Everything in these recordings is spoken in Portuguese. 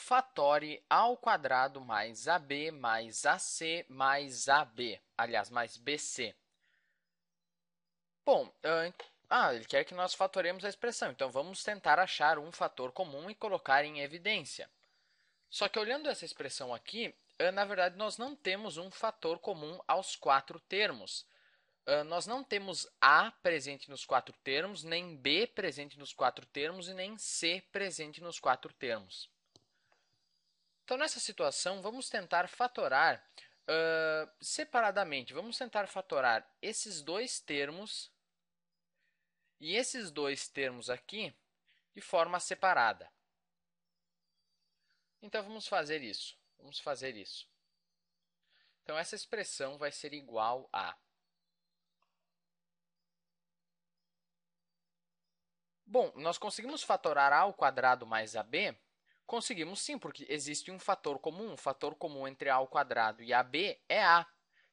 fatore ao quadrado mais AB mais AC mais AB, aliás, mais BC. Bom, ele quer que nós fatoremos a expressão, então vamos tentar achar um fator comum e colocar em evidência. Só que olhando essa expressão aqui, na verdade, nós não temos um fator comum aos quatro termos. Nós não temos A presente nos quatro termos, nem B presente nos quatro termos e nem C presente nos quatro termos. Então, nessa situação, vamos tentar fatorar separadamente. Vamos tentar fatorar esses dois termos e esses dois termos aqui de forma separada. Então, vamos fazer isso. Então, essa expressão vai ser igual a... Bom, nós conseguimos fatorar a ao quadrado mais ab? Conseguimos sim, porque existe um fator comum. O fator comum entre a ao quadrado e ab é a.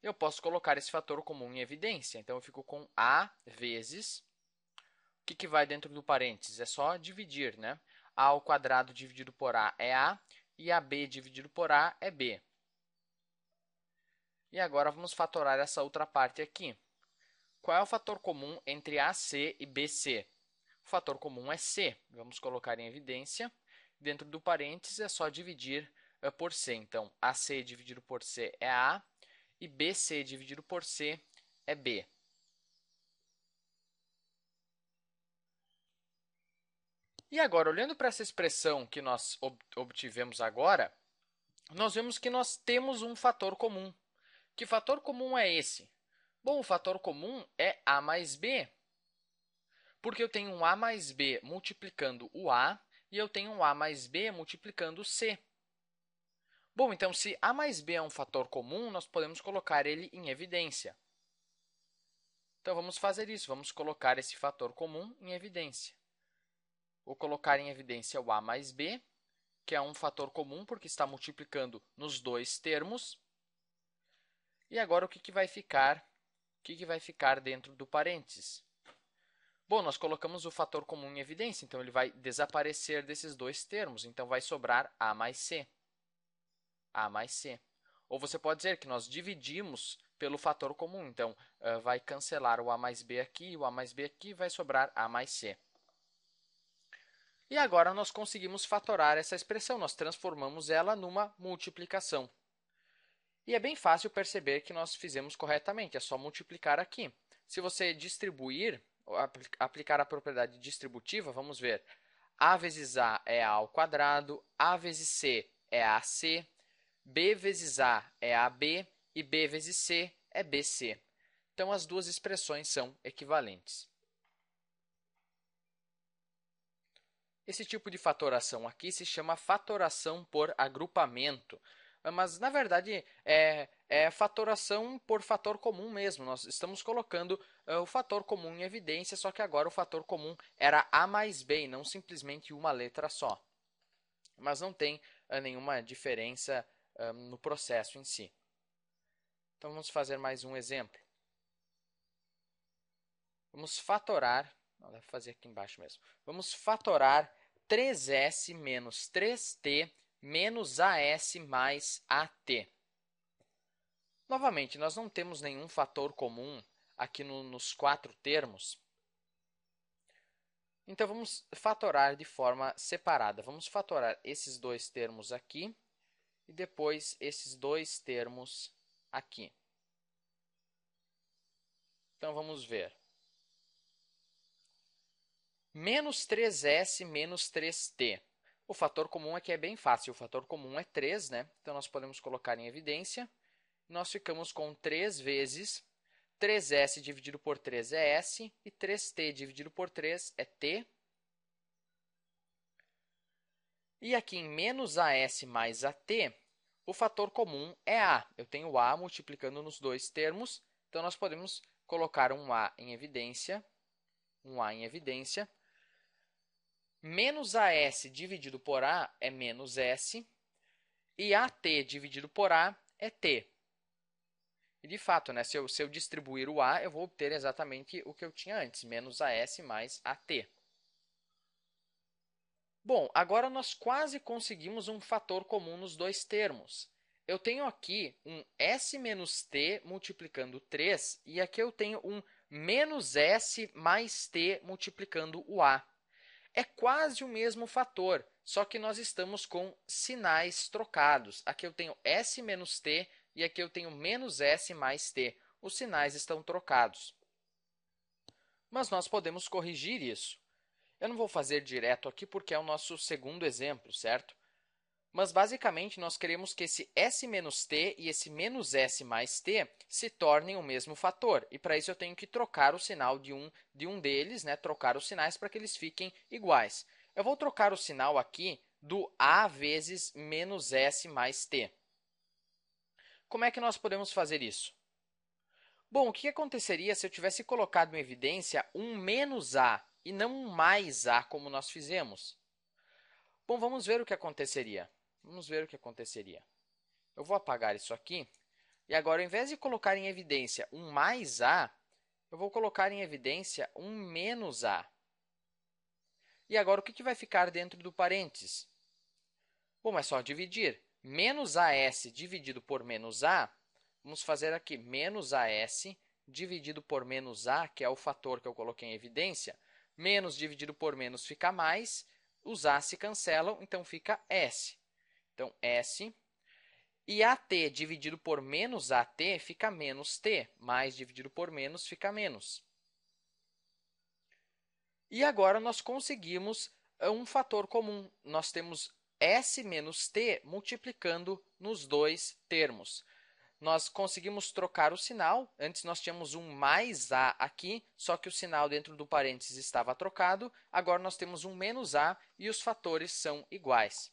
Eu posso colocar esse fator comum em evidência. Então, eu fico com a vezes... O que vai dentro do parênteses? É só dividir, né? A ao quadrado dividido por a é a e ab dividido por a é b. E agora vamos fatorar essa outra parte aqui. Qual é o fator comum entre AC e BC? O fator comum é C. Vamos colocar em evidência. Dentro do parênteses é só dividir por C. Então, AC dividido por C é A e BC dividido por C é B. E agora, olhando para essa expressão que nós obtivemos agora, nós vemos que nós temos um fator comum. Que fator comum é esse? Bom, o fator comum é A mais B, porque eu tenho um A mais B multiplicando o A e eu tenho um A mais B multiplicando o C. Bom, então, se A mais B é um fator comum, nós podemos colocar ele em evidência. Então, vamos fazer isso. Vamos colocar esse fator comum em evidência. Vou colocar em evidência o A mais B, que é um fator comum porque está multiplicando nos dois termos. E agora, o que vai ficar? O que vai ficar dentro do parênteses? Bom, nós colocamos o fator comum em evidência, então ele vai desaparecer desses dois termos. Então, vai sobrar A mais C. A mais C. Ou você pode dizer que nós dividimos pelo fator comum. Então, vai cancelar o A mais B aqui, o A mais B aqui, vai sobrar A mais C. E agora, nós conseguimos fatorar essa expressão. Nós transformamos ela numa multiplicação. E é bem fácil perceber que nós fizemos corretamente. É só multiplicar aqui. Se você distribuir, aplicar a propriedade distributiva, vamos ver. A vezes A é A ao quadrado, A vezes C é AC, B vezes A é AB e B vezes C é BC. Então, as duas expressões são equivalentes. Esse tipo de fatoração aqui se chama fatoração por agrupamento. Mas, na verdade, é fatoração por fator comum mesmo. Nós estamos colocando o fator comum em evidência, só que agora o fator comum era A mais B, e não simplesmente uma letra só. Mas não tem nenhuma diferença no processo em si. Então, vamos fazer mais um exemplo. Vamos fatorar, não, deve fazer aqui embaixo mesmo. Vamos fatorar 3s menos 3t menos as mais at. Novamente, nós não temos nenhum fator comum aqui nos quatro termos. Então, vamos fatorar de forma separada. Vamos fatorar esses dois termos aqui e depois esses dois termos aqui. Então, vamos ver. Menos 3s menos 3t. O fator comum aqui é bem fácil. O fator comum é 3, né? Então, nós podemos colocar em evidência. Nós ficamos com 3 vezes 3s dividido por 3 é s e 3t dividido por 3 é t. E aqui em menos as mais at, o fator comum é a. Eu tenho a multiplicando nos dois termos, então nós podemos colocar um a em evidência. Menos as dividido por a é menos s, e at dividido por a é t. E, de fato, né, se eu distribuir o a, eu vou obter exatamente o que eu tinha antes, menos as mais at. Bom, agora nós quase conseguimos um fator comum nos dois termos. Eu tenho aqui um s menos t multiplicando 3 e aqui eu tenho um menos s mais t multiplicando o a. É quase o mesmo fator, só que nós estamos com sinais trocados. Aqui eu tenho s menos t e aqui eu tenho menos s mais t. Os sinais estão trocados. Mas nós podemos corrigir isso. Eu não vou fazer direto aqui porque é o nosso segundo exemplo, certo? Mas, basicamente, nós queremos que esse s menos t e esse menos s mais t se tornem o mesmo fator. E, para isso, eu tenho que trocar o sinal de um deles, né? Trocar os sinais para que eles fiquem iguais. Eu vou trocar o sinal aqui do a vezes menos s mais t. Como é que nós podemos fazer isso? Bom, o que aconteceria se eu tivesse colocado em evidência um menos a e não um mais a, como nós fizemos? Bom, vamos ver o que aconteceria. Vamos ver o que aconteceria. Eu vou apagar isso aqui. E agora, ao invés de colocar em evidência um mais a, eu vou colocar em evidência um menos a. E agora, o que vai ficar dentro do parênteses? Bom, é só dividir. Menos as dividido por menos a, vamos fazer aqui menos as dividido por menos a, que é o fator que eu coloquei em evidência. Menos dividido por menos fica mais, os a se cancelam, então fica s. Então, s. E AT dividido por menos AT fica menos T. Mais dividido por menos fica menos. E agora nós conseguimos um fator comum. Nós temos S menos T multiplicando nos dois termos. Nós conseguimos trocar o sinal. Antes nós tínhamos um mais A aqui, só que o sinal dentro do parênteses estava trocado. Agora nós temos um menos A e os fatores são iguais.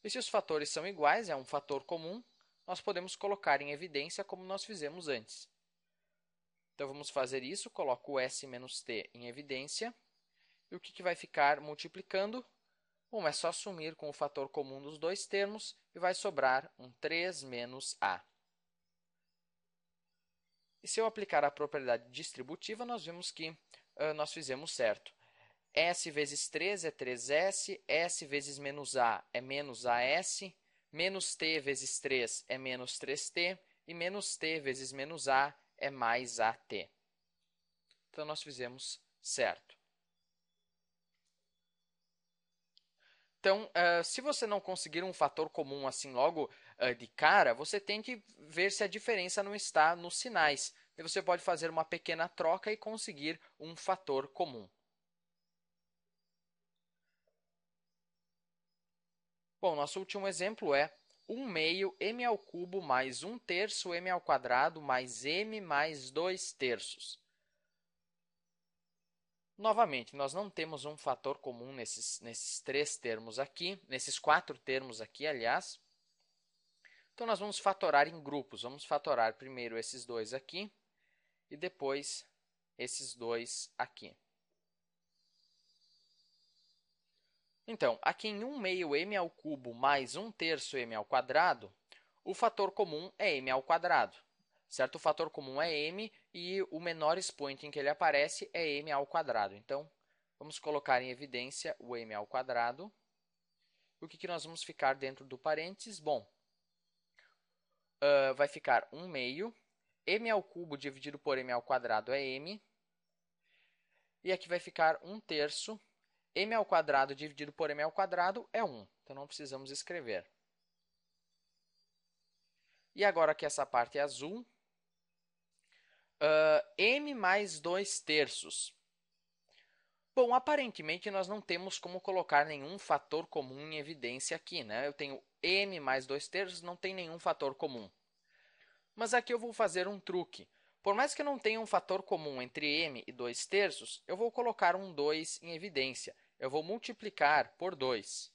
E se os fatores são iguais, é um fator comum, nós podemos colocar em evidência como nós fizemos antes. Então, vamos fazer isso. Coloco o s menos t em evidência. E o que vai ficar multiplicando? Bom, é só sumir com o fator comum dos dois termos e vai sobrar um 3 menos a. E se eu aplicar a propriedade distributiva, nós vemos que nós fizemos certo. S vezes 3 é 3s, s vezes menos a é menos as, menos t vezes 3 é menos 3t, e menos t vezes menos a é mais at. Então, nós fizemos certo. Então, se você não conseguir um fator comum assim logo de cara, você tem que ver se a diferença não está nos sinais. E você pode fazer uma pequena troca e conseguir um fator comum. Bom, nosso último exemplo é 1 meio m ao cubo mais 1 terço m ao quadrado mais m mais 2 terços. Novamente, nós não temos um fator comum nesses três termos aqui, nesses quatro termos aqui, aliás. Então, nós vamos fatorar em grupos. Vamos fatorar primeiro esses dois aqui e depois esses dois aqui. Então, aqui em 1 meio m ao cubo mais 1 terço m ao quadrado, o fator comum é m ao quadrado. Certo? O fator comum é m e o menor expoente em que ele aparece é m ao quadrado. Então, vamos colocar em evidência o m ao quadrado. O que nós vamos ficar dentro do parênteses? Bom, vai ficar 1 meio. M ao cubo dividido por m ao quadrado é m. E aqui vai ficar 1 terço. M ao quadrado dividido por m ao quadrado é 1. Então, não precisamos escrever. E agora que essa parte é azul, m mais 2 terços. Bom, aparentemente, nós não temos como colocar nenhum fator comum em evidência aqui, né? Eu tenho m mais 2 terços, não tem nenhum fator comum. Mas aqui eu vou fazer um truque. Por mais que eu não tenha um fator comum entre m e 2 terços, eu vou colocar um 2 em evidência. Eu vou multiplicar por 2.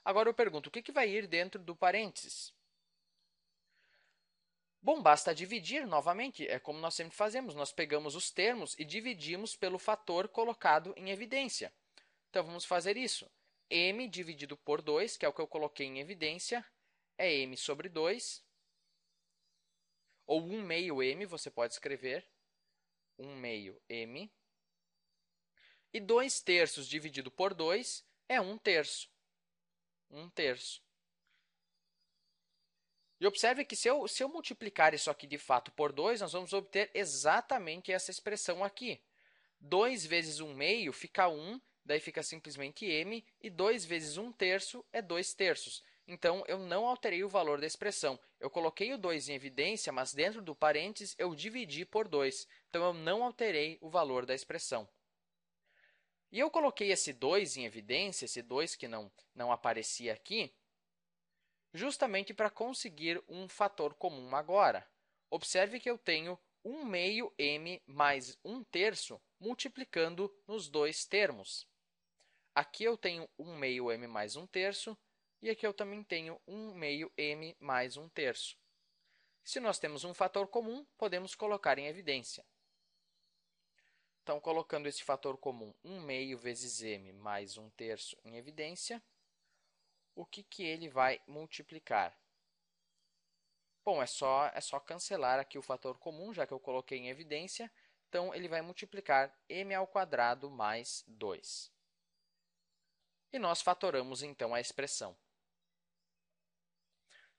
Agora eu pergunto, o que vai ir dentro do parênteses? Bom, basta dividir novamente, é como nós sempre fazemos. Nós pegamos os termos e dividimos pelo fator colocado em evidência. Então, vamos fazer isso. M dividido por 2, que é o que eu coloquei em evidência, é m sobre 2. Ou 1 meio m, você pode escrever. 1 meio m. E 2 terços dividido por 2 é 1 terço. 1 terço. E observe que se eu multiplicar isso aqui de fato por 2, nós vamos obter exatamente essa expressão aqui. 2 vezes 1 meio fica 1, daí fica simplesmente m, e 2 vezes 1 terço é 2 terços. Então, eu não alterei o valor da expressão. Eu coloquei o 2 em evidência, mas dentro do parênteses eu dividi por 2. Então, eu não alterei o valor da expressão. E eu coloquei esse 2 em evidência, esse 2 que não aparecia aqui, justamente para conseguir um fator comum agora. Observe que eu tenho 1 meio m mais 1 terço multiplicando nos dois termos. Aqui eu tenho 1 meio m mais 1 terço, e aqui eu também tenho 1 meio m mais 1 terço. Se nós temos um fator comum, podemos colocar em evidência. Então, colocando esse fator comum, 1 meio vezes m mais 1 terço em evidência, o que ele vai multiplicar? Bom, é só cancelar aqui o fator comum, já que eu coloquei em evidência. Então, ele vai multiplicar m ao quadrado mais 2. E nós fatoramos, então, a expressão.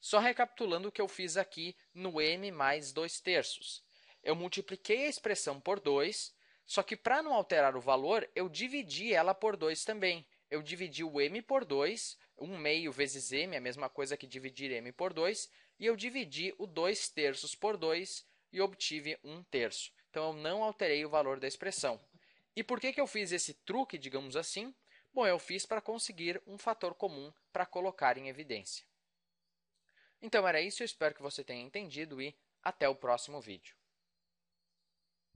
Só recapitulando o que eu fiz aqui no m mais 2 terços. Eu multipliquei a expressão por 2, só que para não alterar o valor, eu dividi ela por 2 também. Eu dividi o m por 2, 1 meio vezes m é a mesma coisa que dividir m por 2, e eu dividi o 2 terços por 2 e obtive 1 terço. Então, eu não alterei o valor da expressão. E por que eu fiz esse truque, digamos assim? Bom, eu fiz para conseguir um fator comum para colocar em evidência. Então, era isso. Eu espero que você tenha entendido e até o próximo vídeo.